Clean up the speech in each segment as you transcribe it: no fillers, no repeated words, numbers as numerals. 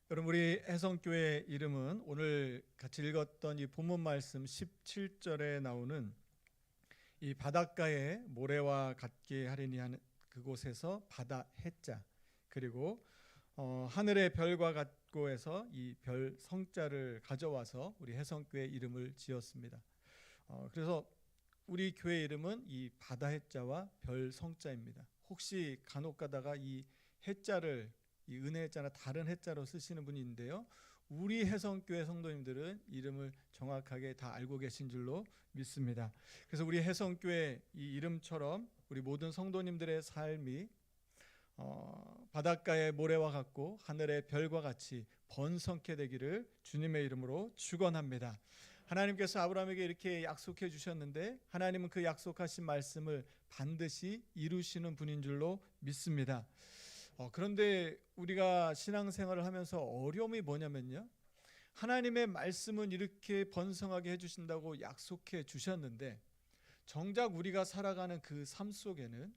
여러분, 우리 해성교회 이름은 오늘 같이 읽었던 이 본문 말씀 17절에 나오는 이 바닷가에 모래와 같게 하리니 하는 그곳에서 바다 해자, 그리고 하늘의 별과 같고 해서 이 별 성자를 가져와서 우리 해성교회 이름을 지었습니다. 그래서 우리 교회 이름은 이 바다 해자와 별 성자입니다. 혹시 간혹 가다가 이 해자를 이 은혜 해자나 다른 해자로 쓰시는 분이 있는데요, 우리 해성교회 성도님들은 이름을 정확하게 다 알고 계신 줄로 믿습니다. 그래서 우리 해성교회 이 이름처럼 우리 모든 성도님들의 삶이 바닷가의 모래와 같고 하늘의 별과 같이 번성케 되기를 주님의 이름으로 축원합니다. 하나님께서 아브라함에게 이렇게 약속해 주셨는데 하나님은 그 약속하신 말씀을 반드시 이루시는 분인 줄로 믿습니다. 그런데 우리가 신앙생활을 하면서 어려움이 뭐냐면요, 하나님의 말씀은 이렇게 번성하게 해주신다고 약속해 주셨는데 정작 우리가 살아가는 그 삶 속에는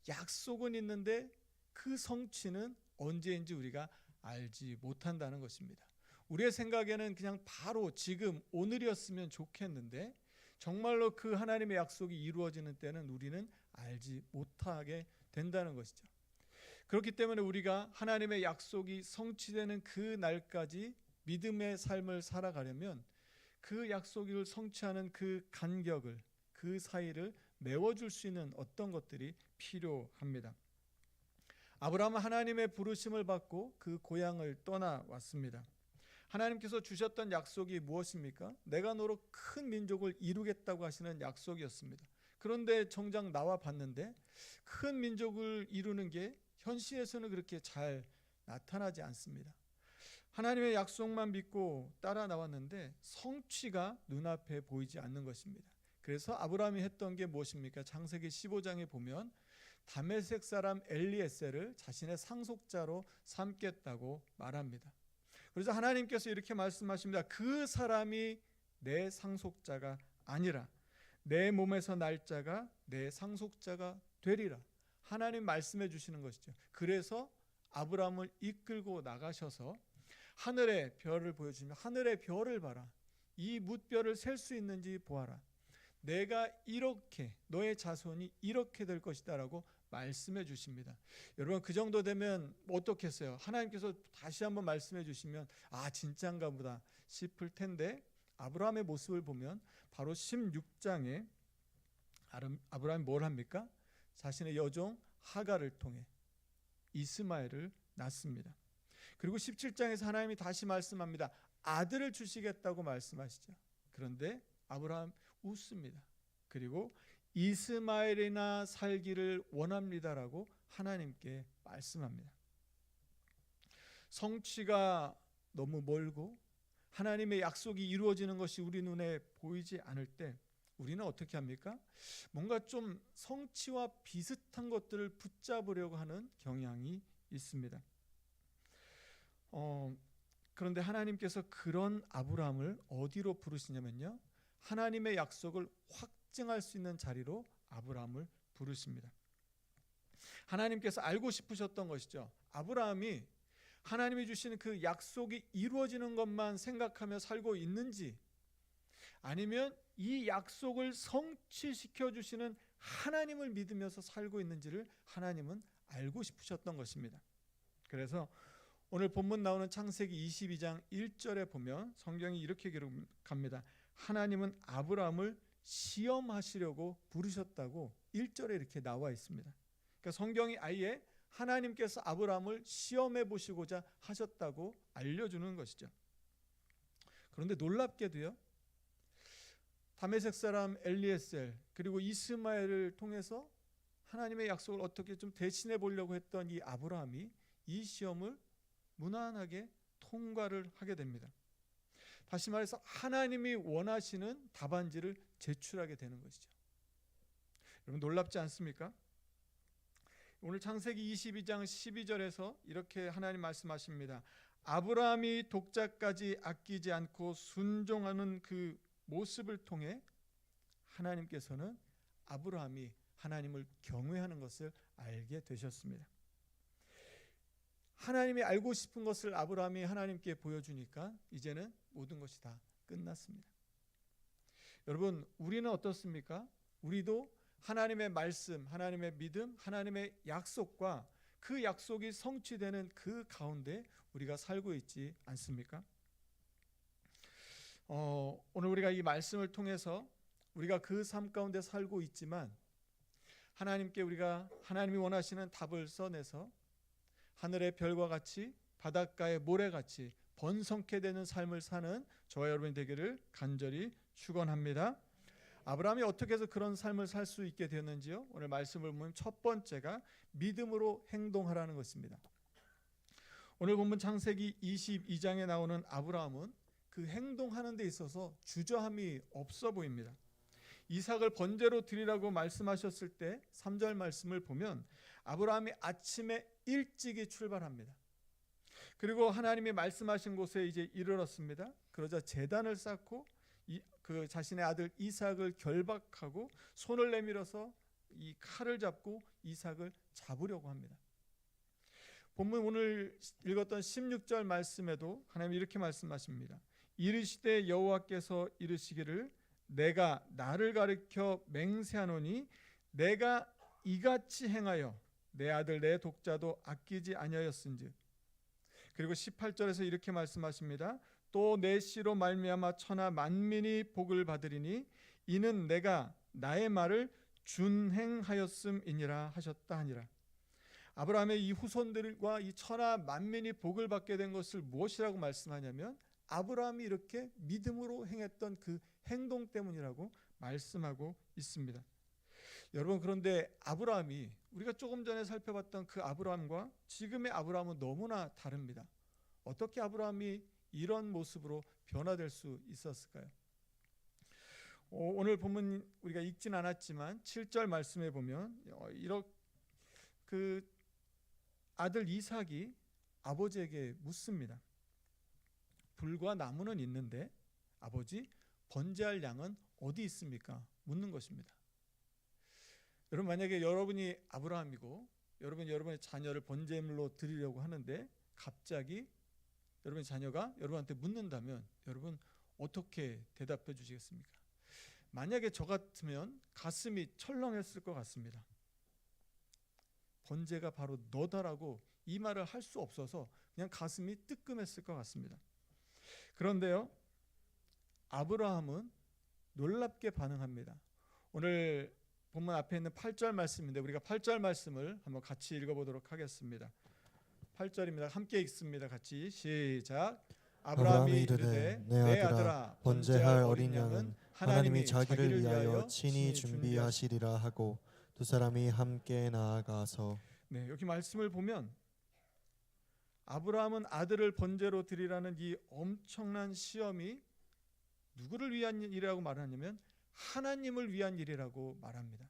약속은 있는데 그 성취는 언제인지 우리가 알지 못한다는 것입니다. 우리의 생각에는 그냥 바로 지금 오늘이었으면 좋겠는데 정말로 그 하나님의 약속이 이루어지는 때는 우리는 알지 못하게 된다는 것이죠. 그렇기 때문에 우리가 하나님의 약속이 성취되는 그 날까지 믿음의 삶을 살아가려면 그 약속을 성취하는 그 간격을, 그 사이를 메워줄 수 있는 어떤 것들이 필요합니다. 아브라함은 하나님의 부르심을 받고 그 고향을 떠나왔습니다. 하나님께서 주셨던 약속이 무엇입니까? 내가 너로 큰 민족을 이루겠다고 하시는 약속이었습니다. 그런데 정작 나와 봤는데 큰 민족을 이루는 게 현실에서는 그렇게 잘 나타나지 않습니다. 하나님의 약속만 믿고 따라 나왔는데 성취가 눈앞에 보이지 않는 것입니다. 그래서 아브라함이 했던 게 무엇입니까? 창세기 15장에 보면 다메섹 사람 엘리에셀을 자신의 상속자로 삼겠다고 말합니다. 그래서 하나님께서 이렇게 말씀하십니다. 그 사람이 내 상속자가 아니라 내 몸에서 날 자가 내 상속자가 되리라. 하나님 말씀해 주시는 것이죠. 그래서 아브라함을 이끌고 나가셔서 하늘의 별을 보여주시며 하늘의 별을 봐라. 이 뭇별을 셀 수 있는지 보아라. 내가 이렇게 너의 자손이 이렇게 될 것이다 라고 말씀해 주십니다. 여러분, 그 정도 되면 어떻겠어요? 하나님께서 다시 한번 말씀해 주시면 진짜인가 보다 싶을 텐데 아브라함의 모습을 보면 바로 16장에 아브라함이 뭘 합니까? 자신의 여종 하갈을 통해 이스마엘을 낳습니다. 그리고 17장에서 하나님이 다시 말씀합니다. 아들을 주시겠다고 말씀하시죠. 그런데 아브라함 웃습니다. 그리고 이스마엘이나 살기를 원합니다라고 하나님께 말씀합니다. 성취가 너무 멀고 하나님의 약속이 이루어지는 것이 우리 눈에 보이지 않을 때 우리는 어떻게 합니까? 뭔가 좀 성취와 비슷한 것들을 붙잡으려고 하는 경향이 있습니다. 그런데 하나님께서 그런 아브라함을 어디로 부르시냐면요, 하나님의 약속을 확증할 수 있는 자리로 아브라함을 부르십니다. 하나님께서 알고 싶으셨던 것이죠. 아브라함이 하나님이 주시는 그 약속이 이루어지는 것만 생각하며 살고 있는지, 아니면 이 약속을 성취시켜 주시는 하나님을 믿으면서 살고 있는지를 하나님은 알고 싶으셨던 것입니다. 그래서 오늘 본문 나오는 창세기 22장 1절에 보면 성경이 이렇게 기록합니다. 하나님은 아브라함을 시험하시려고 부르셨다고 1절에 이렇게 나와 있습니다. 그러니까 성경이 아예 하나님께서 아브라함을 시험해 보시고자 하셨다고 알려주는 것이죠. 그런데 놀랍게도요, 다메섹 사람 엘리에셀 그리고 이스마엘을 통해서 하나님의 약속을 어떻게 좀 대신해 보려고 했던 이 아브라함이 이 시험을 무난하게 통과를 하게 됩니다. 다시 말해서 하나님이 원하시는 답안지를 제출하게 되는 것이죠. 여러분, 놀랍지 않습니까? 오늘 창세기 22장 12절에서 이렇게 하나님 말씀하십니다. 아브라함이 독자까지 아끼지 않고 순종하는 그 모습을 통해 하나님께서는 아브라함이 하나님을 경외하는 것을 알게 되셨습니다. 하나님이 알고 싶은 것을 아브라함이 하나님께 보여주니까 이제는 모든 것이 다 끝났습니다. 여러분, 우리는 어떻습니까? 우리도 하나님의 말씀, 하나님의 믿음, 하나님의 약속과 그 약속이 성취되는 그 가운데 우리가 살고 있지 않습니까? 오늘 우리가 이 말씀을 통해서 우리가 그 삶 가운데 살고 있지만 하나님께 우리가 하나님이 원하시는 답을 써내서 하늘의 별과 같이 바닷가의 모래같이 번성케 되는 삶을 사는 저와 여러분이 되기를 간절히 축원합니다. 아브라함이 어떻게 해서 그런 삶을 살 수 있게 되었는지요? 오늘 말씀을 보면 첫 번째가 믿음으로 행동하라는 것입니다. 오늘 본문 창세기 22장에 나오는 아브라함은 그 행동하는 데 있어서 주저함이 없어 보입니다. 이삭을 번제로 드리라고 말씀하셨을 때 3절 말씀을 보면 아브라함이 아침에 일찍이 출발합니다. 그리고 하나님이 말씀하신 곳에 이제 이르렀습니다. 그러자 제단을 쌓고 그 자신의 아들 이삭을 결박하고 손을 내밀어서 이 칼을 잡고 이삭을 잡으려고 합니다. 본문 오늘 읽었던 16절 말씀에도 하나님이 이렇게 말씀하십니다. 이르시되 여호와께서 이르시기를 내가 나를 가리켜 맹세하노니 내가 이같이 행하여 내 아들 내 독자도 아끼지 아니하였은즉. 그리고 18절에서 이렇게 말씀하십니다. 또 내 씨로 말미암아 천하 만민이 복을 받으리니 이는 내가 나의 말을 준행하였음이니라 하셨다 하니라. 아브라함의 이 후손들과 이 천하 만민이 복을 받게 된 것을 무엇이라고 말씀하냐면 아브라함이 이렇게 믿음으로 행했던 그 행동 때문이라고 말씀하고 있습니다. 여러분, 그런데 아브라함이 우리가 조금 전에 살펴봤던 그 아브라함과 지금의 아브라함은 너무나 다릅니다. 어떻게 아브라함이 이런 모습으로 변화될 수 있었을까요? 오늘 본문 우리가 읽진 않았지만 7절 말씀에 보면 이렇게 그 아들 이삭이 아버지에게 묻습니다. 불과 나무는 있는데 아버지, 번제할 양은 어디 있습니까? 묻는 것입니다. 여러분, 만약에 여러분이 아브라함이고 여러분의 자녀를 번제물로 드리려고 하는데 갑자기 여러분의 자녀가 여러분한테 묻는다면 여러분 어떻게 대답해 주시겠습니까? 만약에 저 같으면 가슴이 철렁했을 것 같습니다. 번제가 바로 너다라고 이 말을 할 수 없어서 그냥 가슴이 뜨끔했을 것 같습니다. 그런데요, 아브라함은 놀랍게 반응합니다. 오늘 본문 앞에 있는 8절 말씀인데 우리가 8절 말씀을 한번 같이 읽어보도록 하겠습니다. 8절입니다. 함께 읽습니다. 같이 시작. 아브라함이 이르되 내 아들아 번제할 어린 양은 하나님이 자기를 위하여 친히 준비하시리라 하고 두 사람이 함께 나아가서. 네, 여기 말씀을 보면 아브라함은 아들을 번제로 드리라는 이 엄청난 시험이 누구를 위한 일이라고 말하냐면 하나님을 위한 일이라고 말합니다.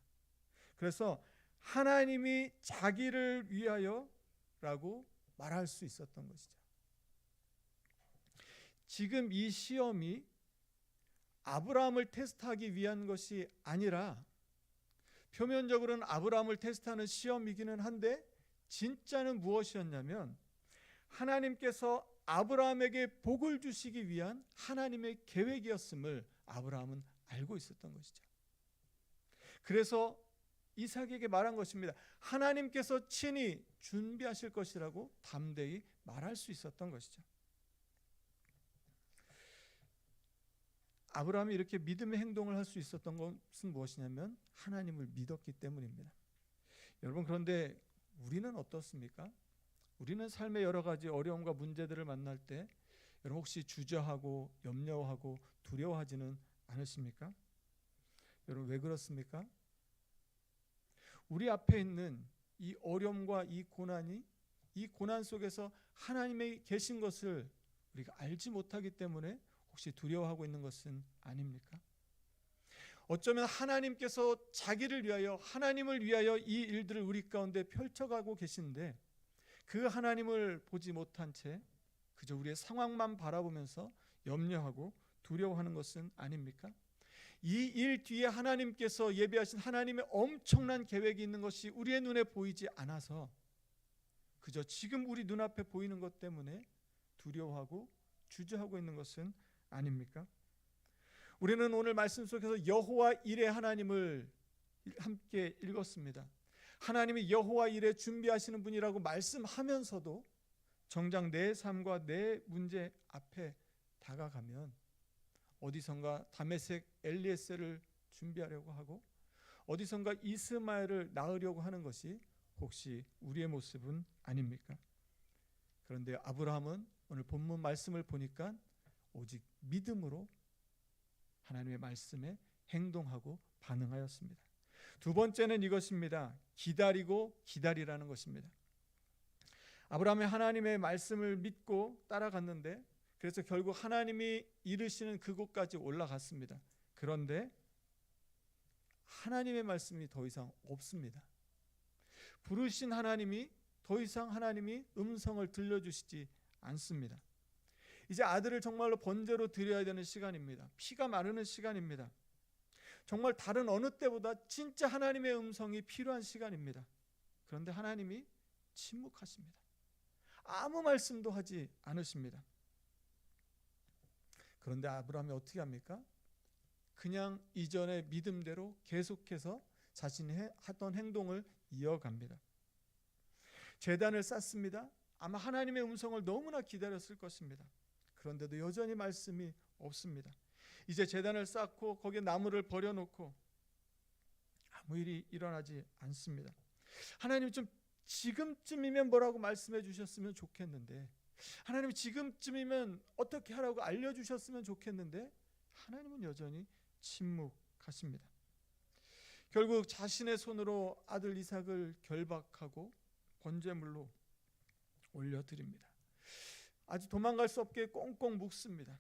그래서 하나님이 자기를 위하여라고 말할 수 있었던 것이죠. 지금 이 시험이 아브라함을 테스트하기 위한 것이 아니라 표면적으로는 아브라함을 테스트하는 시험이기는 한데 진짜는 무엇이었냐면 하나님께서 아브라함에게 복을 주시기 위한 하나님의 계획이었음을 아브라함은 알고 있었던 것이죠. 그래서 이삭에게 말한 것입니다. 하나님께서 친히 준비하실 것이라고 담대히 말할 수 있었던 것이죠. 아브라함이 이렇게 믿음의 행동을 할 수 있었던 것은 무엇이냐면 하나님을 믿었기 때문입니다. 여러분, 그런데 우리는 어떻습니까? 우리는 삶의 여러 가지 어려움과 문제들을 만날 때 여러분 혹시 주저하고 염려하고 두려워하지는 않으십니까? 여러분, 왜 그렇습니까? 우리 앞에 있는 이 어려움과 이 고난이 이 고난 속에서 하나님이 계신 것을 우리가 알지 못하기 때문에 혹시 두려워하고 있는 것은 아닙니까? 어쩌면 하나님께서 자기를 위하여 하나님을 위하여 이 일들을 우리 가운데 펼쳐가고 계신데 그 하나님을 보지 못한 채 그저 우리의 상황만 바라보면서 염려하고 두려워하는 것은 아닙니까? 이 일 뒤에 하나님께서 예비하신 하나님의 엄청난 계획이 있는 것이 우리의 눈에 보이지 않아서 그저 지금 우리 눈앞에 보이는 것 때문에 두려워하고 주저하고 있는 것은 아닙니까? 우리는 오늘 말씀 속에서 여호와 일의 하나님을 함께 읽었습니다. 하나님이 여호와 일에 준비하시는 분이라고 말씀하면서도 정작 내 삶과 내 문제 앞에 다가가면 어디선가 다메섹 엘리에셀을 준비하려고 하고 어디선가 이스마엘을 낳으려고 하는 것이 혹시 우리의 모습은 아닙니까? 그런데 아브라함은 오늘 본문 말씀을 보니까 오직 믿음으로 하나님의 말씀에 행동하고 반응하였습니다. 두 번째는 이것입니다. 기다리고 기다리라는 것입니다. 아브라함이 하나님의 말씀을 믿고 따라갔는데 그래서 결국 하나님이 이르시는 그곳까지 올라갔습니다. 그런데 하나님의 말씀이 더 이상 없습니다. 부르신 하나님이 더 이상 하나님이 음성을 들려주시지 않습니다. 이제 아들을 정말로 번제로 드려야 되는 시간입니다. 피가 마르는 시간입니다. 정말 다른 어느 때보다 진짜 하나님의 음성이 필요한 시간입니다. 그런데 하나님이 침묵하십니다. 아무 말씀도 하지 않으십니다. 그런데 아브라함이 어떻게 합니까? 그냥 이전의 믿음대로 계속해서 자신이 하던 행동을 이어갑니다. 제단을 쌓습니다. 아마 하나님의 음성을 너무나 기다렸을 것입니다. 그런데도 여전히 말씀이 없습니다. 이제 제단을 쌓고 거기에 나무를 버려놓고 아무 일이 일어나지 않습니다. 하나님 좀 지금쯤이면 뭐라고 말씀해 주셨으면 좋겠는데, 하나님 지금쯤이면 어떻게 하라고 알려주셨으면 좋겠는데 하나님은 여전히 침묵하십니다. 결국 자신의 손으로 아들 이삭을 결박하고 번제물로 올려드립니다. 아주 도망갈 수 없게 꽁꽁 묶습니다.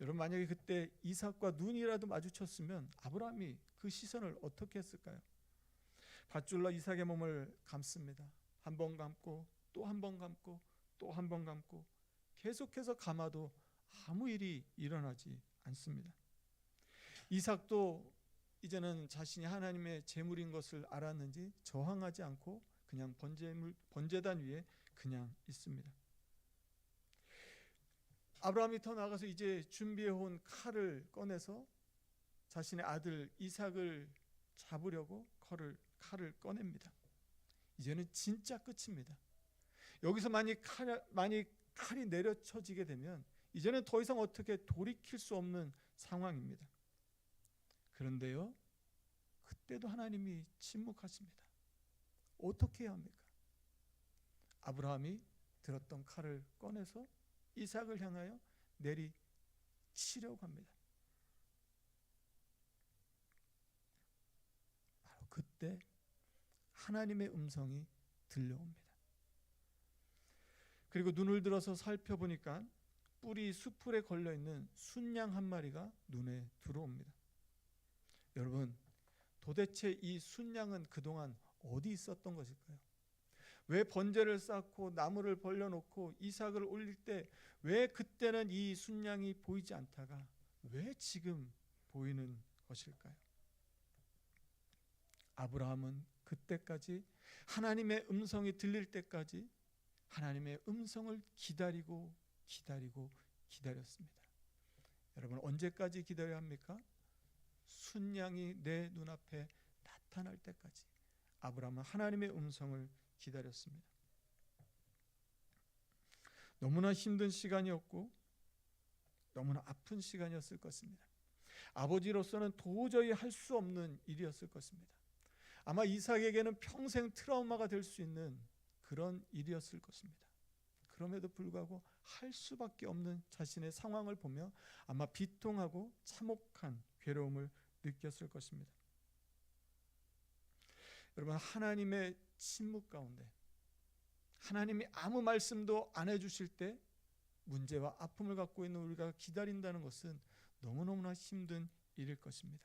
여러분, 만약에 그때 이삭과 눈이라도 마주쳤으면 아브라함이 그 시선을 어떻게 했을까요? 밧줄로 이삭의 몸을 감습니다. 한 번 감고 또 한 번 감고 또 한 번 감고 계속해서 감아도 아무 일이 일어나지 않습니다. 이삭도 이제는 자신이 하나님의 제물인 것을 알았는지 저항하지 않고 그냥 번제단 위에 그냥 있습니다. 아브라함이 더 나아가서 이제 준비해온 칼을 꺼내서 자신의 아들 이삭을 잡으려고 칼을 꺼냅니다. 이제는 진짜 끝입니다. 여기서 만약 칼이 내려쳐지게 되면 이제는 더 이상 어떻게 돌이킬 수 없는 상황입니다. 그런데요, 그때도 하나님이 침묵하십니다. 어떻게 해야 합니까? 아브라함이 들었던 칼을 꺼내서 이삭을 향하여 내리치려고 합니다. 바로 그때 하나님의 음성이 들려옵니다. 그리고 눈을 들어서 살펴보니까 뿔이 수풀에 걸려있는 순양 한 마리가 눈에 들어옵니다. 여러분, 도대체 이 순양은 그동안 어디 있었던 것일까요? 왜 번제를 쌓고 나무를 벌려놓고 이삭을 올릴 때 왜 그때는 이 순양이 보이지 않다가 왜 지금 보이는 것일까요? 아브라함은 그때까지 하나님의 음성이 들릴 때까지 하나님의 음성을 기다리고 기다렸습니다. 여러분, 언제까지 기다려야 합니까? 순양이 내 눈앞에 나타날 때까지 아브라함은 하나님의 음성을 기다렸습니다. 너무나 힘든 시간이었고 너무나 아픈 시간이었을 것입니다. 아버지로서는 도저히 할 수 없는 일이었을 것입니다. 아마 이삭에게는 평생 트라우마가 될 수 있는 그런 일이었을 것입니다. 그럼에도 불구하고 할 수밖에 없는 자신의 상황을 보며 아마 비통하고 참혹한 괴로움을 느꼈을 것입니다. 여러분, 하나님의 침묵 가운데 하나님이 아무 말씀도 안 해주실 때 문제와 아픔을 갖고 있는 우리가 기다린다는 것은 너무너무나 힘든 일일 것입니다.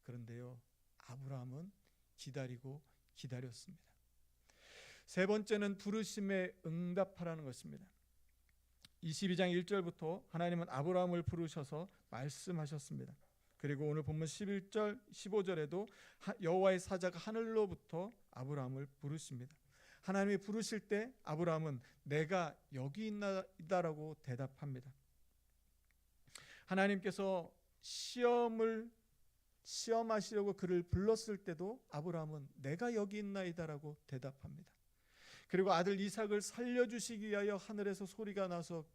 그런데요, 아브라함은 기다리고 기다렸습니다. 세 번째는 부르심에 응답하라는 것입니다. 22장 1절부터 하나님은 아브라함을 부르셔서 말씀하셨습니다. 그리고 오늘 본문 11절 15절에도 여호와의 사자가 하늘로부터 아브라함을 부르십니다. 하나님이 부르실 때 아브라함은 내가 여기 있나이다라고 대답합니다. 하나님께서 시험하시려고 그를 불렀을 때도 아브라함은 내가 여기 있나이다라고 대답합니다. 그리고 아들 이삭을 살려주시기 위하여 하늘에서 소리가 나서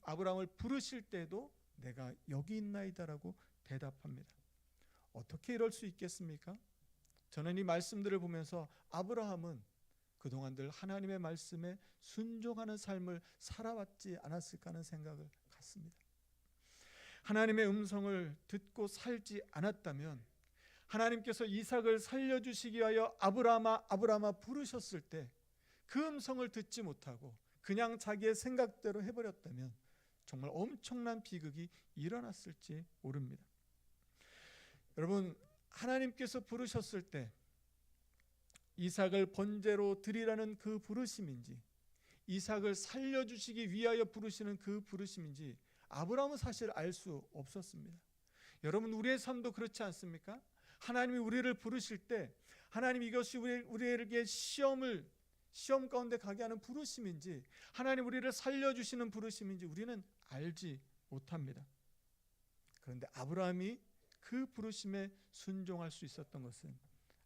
아브라함을 부르실 때도 내가 여기 있나이다라고 대답합니다. 어떻게 이럴 수 있겠습니까? 저는 이 말씀들을 보면서 아브라함은 그동안들 하나님의 말씀에 순종하는 삶을 살아왔지 않았을까 하는 생각을 갖습니다. 하나님의 음성을 듣고 살지 않았다면 하나님께서 이삭을 살려주시기 위하여 아브라함아 부르셨을 때 그 음성을 듣지 못하고 그냥 자기의 생각대로 해버렸다면 정말 엄청난 비극이 일어났을지 모릅니다. 여러분, 하나님께서 부르셨을 때 이삭을 번제로 드리라는 그 부르심인지 이삭을 살려주시기 위하여 부르시는 그 부르심인지 아브라함은 사실 알 수 없었습니다. 여러분, 우리의 삶도 그렇지 않습니까? 하나님이 우리를 부르실 때 하나님 이것이 우리에게 시험 가운데 가게 하는 부르심인지 하나님 우리를 살려주시는 부르심인지 우리는 알지 못합니다. 그런데 아브라함이 그 부르심에 순종할 수 있었던 것은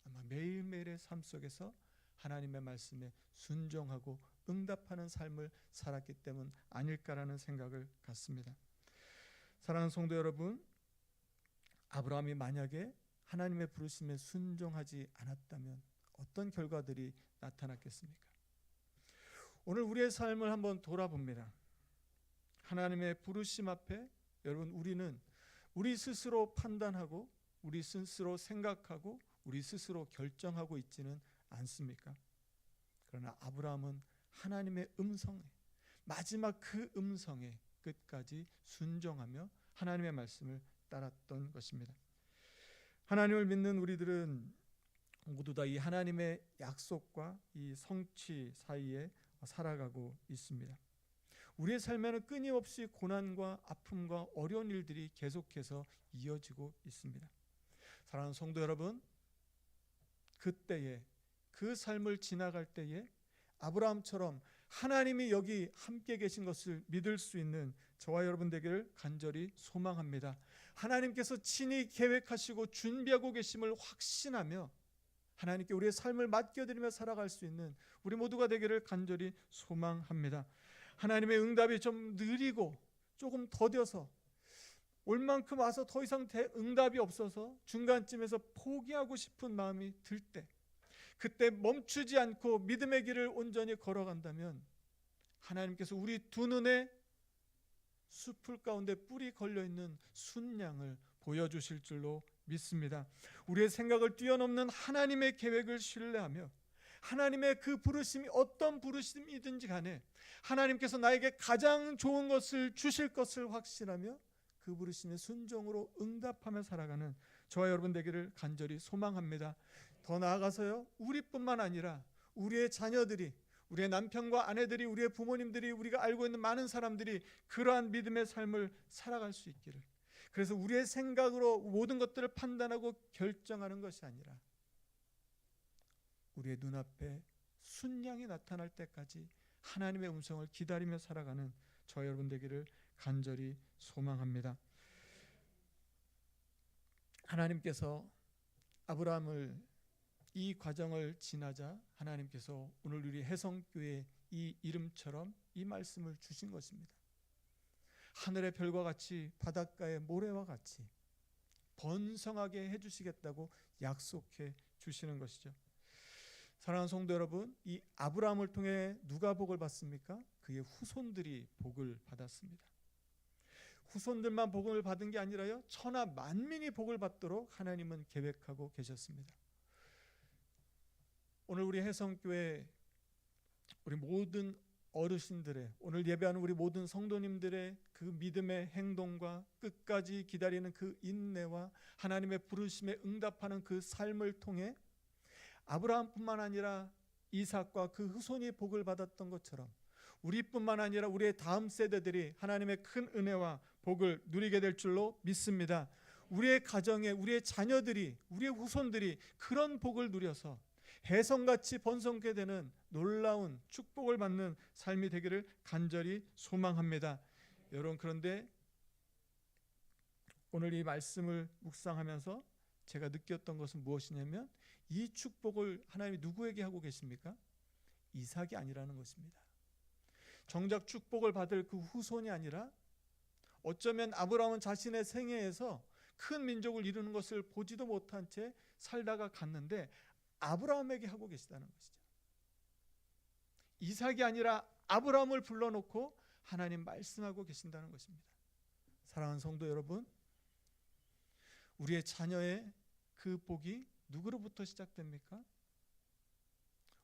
아마 매일매일의 삶 속에서 하나님의 말씀에 순종하고 응답하는 삶을 살았기 때문 아닐까라는 생각을 갖습니다. 사랑하는 성도 여러분, 아브라함이 만약에 하나님의 부르심에 순종하지 않았다면 어떤 결과들이 나타났겠습니까? 오늘 우리의 삶을 한번 돌아봅니다. 하나님의 부르심 앞에 여러분 우리는 우리 스스로 판단하고 우리 스스로 생각하고 우리 스스로 결정하고 있지는 않습니까? 그러나 아브라함은 하나님의 음성에 마지막 그 음성에 끝까지 순종하며 하나님의 말씀을 따랐던 것입니다. 하나님을 믿는 우리들은 모두 다 이 하나님의 약속과 이 성취 사이에 살아가고 있습니다. 우리의 삶에는 끊임없이 고난과 아픔과 어려운 일들이 계속해서 이어지고 있습니다. 사랑하는 성도 여러분, 그때에 그 삶을 지나갈 때에 아브라함처럼 하나님이 여기 함께 계신 것을 믿을 수 있는 저와 여러분 되기를 간절히 소망합니다. 하나님께서 친히 계획하시고 준비하고 계심을 확신하며 하나님께 우리의 삶을 맡겨드리며 살아갈 수 있는 우리 모두가 되기를 간절히 소망합니다. 하나님의 응답이 좀 느리고 조금 더뎌서 올 만큼 와서 더 이상 응답이 없어서 중간쯤에서 포기하고 싶은 마음이 들 때, 그때 멈추지 않고 믿음의 길을 온전히 걸어간다면 하나님께서 우리 두 눈에 숲풀 가운데 뿔이 걸려있는 순양을 보여주실 줄로 믿습니다. 우리의 생각을 뛰어넘는 하나님의 계획을 신뢰하며 하나님의 그 부르심이 어떤 부르심이든지 간에 하나님께서 나에게 가장 좋은 것을 주실 것을 확신하며 그 부르심의 순종으로 응답하며 살아가는 저와 여러분 되기를 간절히 소망합니다. 더 나아가서요, 우리뿐만 아니라 우리의 자녀들이, 우리의 남편과 아내들이, 우리의 부모님들이, 우리가 알고 있는 많은 사람들이 그러한 믿음의 삶을 살아갈 수 있기를. 그래서 우리의 생각으로 모든 것들을 판단하고 결정하는 것이 아니라 우리의 눈앞에 순양이 나타날 때까지 하나님의 음성을 기다리며 살아가는 저 여러분 되기를 간절히 소망합니다. 하나님께서 아브라함을 이 과정을 지나자 하나님께서 오늘 우리 해성교회 이 이름처럼 이 말씀을 주신 것입니다. 하늘의 별과 같이 바닷가의 모래와 같이 번성하게 해주시겠다고 약속해 주시는 것이죠. 사랑하는 성도 여러분, 이 아브라함을 통해 누가 복을 받습니까? 그의 후손들이 복을 받았습니다. 후손들만 복을 받은 게 아니라요, 천하 만민이 복을 받도록 하나님은 계획하고 계셨습니다. 오늘 우리 해성교회 우리 모든 어르신들의, 오늘 예배하는 우리 모든 성도님들의 그 믿음의 행동과 끝까지 기다리는 그 인내와 하나님의 부르심에 응답하는 그 삶을 통해 아브라함뿐만 아니라 이삭과 그 후손이 복을 받았던 것처럼 우리뿐만 아니라 우리의 다음 세대들이 하나님의 큰 은혜와 복을 누리게 될 줄로 믿습니다. 우리의 가정에 우리의 자녀들이, 우리의 후손들이 그런 복을 누려서 혜성같이 번성케 되는 놀라운 축복을 받는 삶이 되기를 간절히 소망합니다. 여러분, 그런데 오늘 이 말씀을 묵상하면서 제가 느꼈던 것은 무엇이냐면, 이 축복을 하나님이 누구에게 하고 계십니까? 이삭이 아니라는 것입니다. 정작 축복을 받을 그 후손이 아니라 어쩌면 아브라함은 자신의 생애에서 큰 민족을 이루는 것을 보지도 못한 채 살다가 갔는데 아브라함에게 하고 계시다는 것이죠. 이삭이 아니라 아브라함을 불러놓고 하나님 말씀하고 계신다는 것입니다. 사랑하는 성도 여러분, 우리의 자녀의 그 복이 누구로부터 시작됩니까?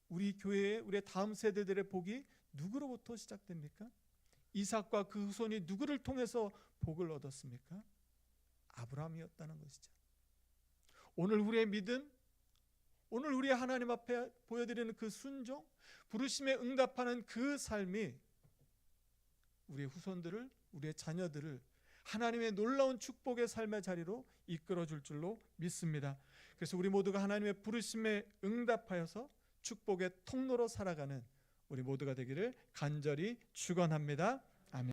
우리 교회의, 우리의 다음 세대들의 복이 누구로부터 시작됩니까? 이삭과 그 후손이 누구를 통해서 복을 얻었습니까? 아브라함이었다는 것이죠. 오늘 우리의 믿음, 오늘 우리 하나님 앞에 보여드리는 그 순종, 부르심에 응답하는 그 삶이 우리의 후손들을, 우리의 자녀들을 하나님의 놀라운 축복의 삶의 자리로 이끌어줄 줄로 믿습니다. 그래서 우리 모두가 하나님의 부르심에 응답하여서 축복의 통로로 살아가는 우리 모두가 되기를 간절히 축원합니다.